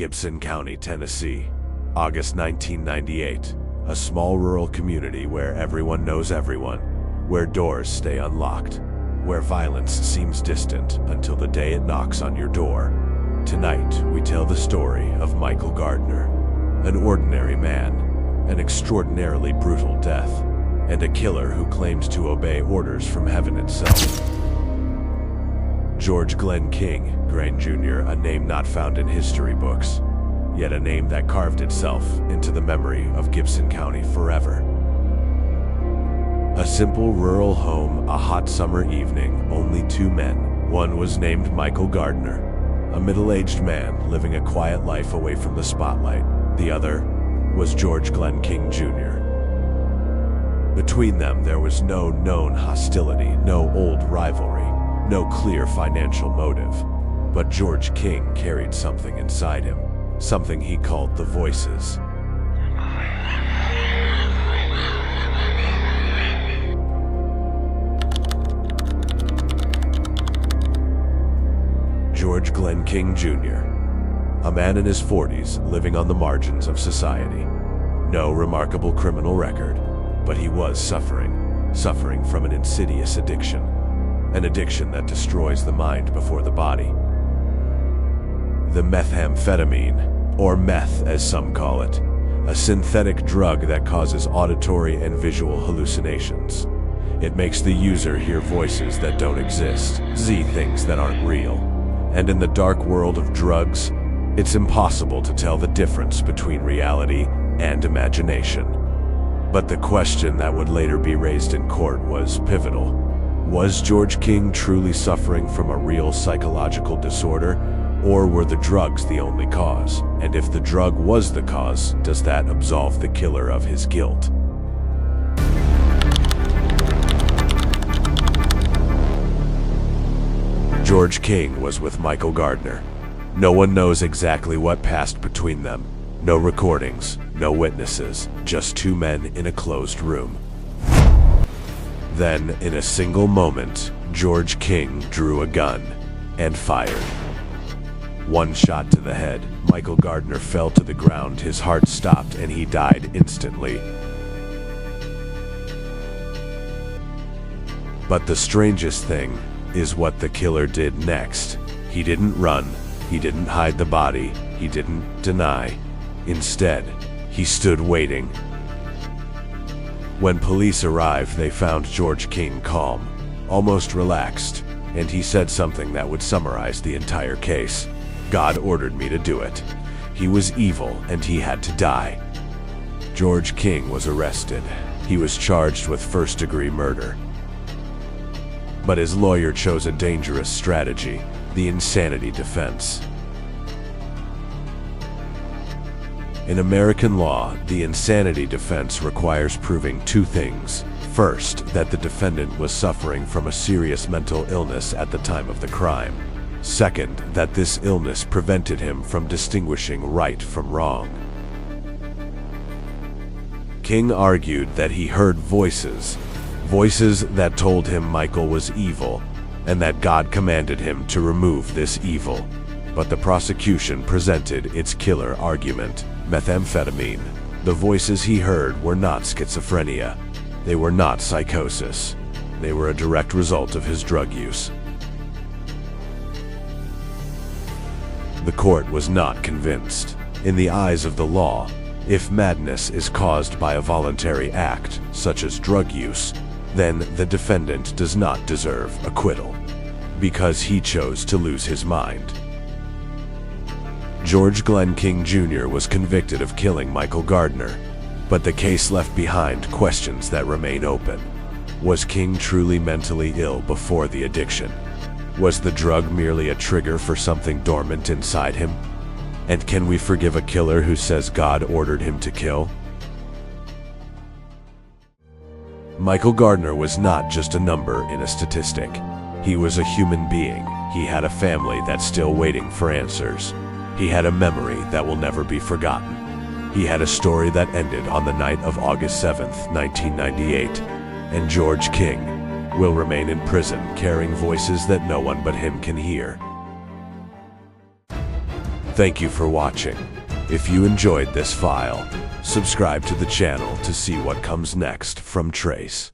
Gibson County, Tennessee, August 1998. A small rural community where everyone knows everyone, where doors stay unlocked, where violence seems distant until the day it knocks on your door. Tonight, we tell the story of Michael Gardner, an ordinary man, an extraordinarily brutal death, and a killer who claimed to obey orders from heaven itself. George Glenn King, Grain Jr., a name not found in history books, yet a name that carved itself into the memory of Gibson County forever. A simple rural home, a hot summer evening, only two men. One was named Michael Gardner, a middle-aged man living a quiet life away from the spotlight. The other was George Glenn King Jr. Between them, there was no known hostility, no old rivalry, no clear financial motive. But George King carried something inside him, something he called the voices. George Glenn King Jr., a man in his 40s living on the margins of society. No remarkable criminal record, but he was suffering from an insidious addiction, an addiction that destroys the mind before the body. The methamphetamine, or meth as some call it, a synthetic drug that causes auditory and visual hallucinations. It makes the user hear voices that don't exist, see things that aren't real. And in the dark world of drugs, it's impossible to tell the difference between reality and imagination. But the question that would later be raised in court was pivotal. Was George King truly suffering from a real psychological disorder, or were the drugs the only cause? And if the drug was the cause, does that absolve the killer of his guilt? George King was with Michael Gardner. No one knows exactly what passed between them. No recordings, no witnesses, just two men in a closed room. Then, in a single moment, George King drew a gun and fired. One shot to the head, Michael Gardner fell to the ground, his heart stopped, and he died instantly. But the strangest thing is what the killer did next. He didn't run, he didn't hide the body, he didn't deny. Instead, he stood waiting. When police arrived, they found George King calm, almost relaxed, and he said something that would summarize the entire case. God ordered me to do it. He was evil, and he had to die. George King was arrested. He was charged with first-degree murder. But his lawyer chose a dangerous strategy, the insanity defense. In American law, the insanity defense requires proving two things. First, that the defendant was suffering from a serious mental illness at the time of the crime. Second, that this illness prevented him from distinguishing right from wrong. King argued that he heard voices that told him Michael was evil, and that God commanded him to remove this evil. But the prosecution presented its killer argument: methamphetamine. The voices he heard were not schizophrenia. They were not psychosis. They were a direct result of his drug use. The court was not convinced. In the eyes of the law, if madness is caused by a voluntary act, such as drug use, then the defendant does not deserve acquittal, because he chose to lose his mind. George Glenn King Jr. was convicted of killing Michael Gardner, but the case left behind questions that remain open. Was King truly mentally ill before the addiction? Was the drug merely a trigger for something dormant inside him? And can we forgive a killer who says God ordered him to kill? Michael Gardner was not just a number in a statistic. He was a human being. He had a family that's still waiting for answers. He had a memory that will never be forgotten. He had a story that ended on the night of August 7th, 1998. And George King will remain in prison, carrying voices that no one but him can hear. Thank you for watching. If you enjoyed this file, subscribe to the channel to see what comes next from Trace.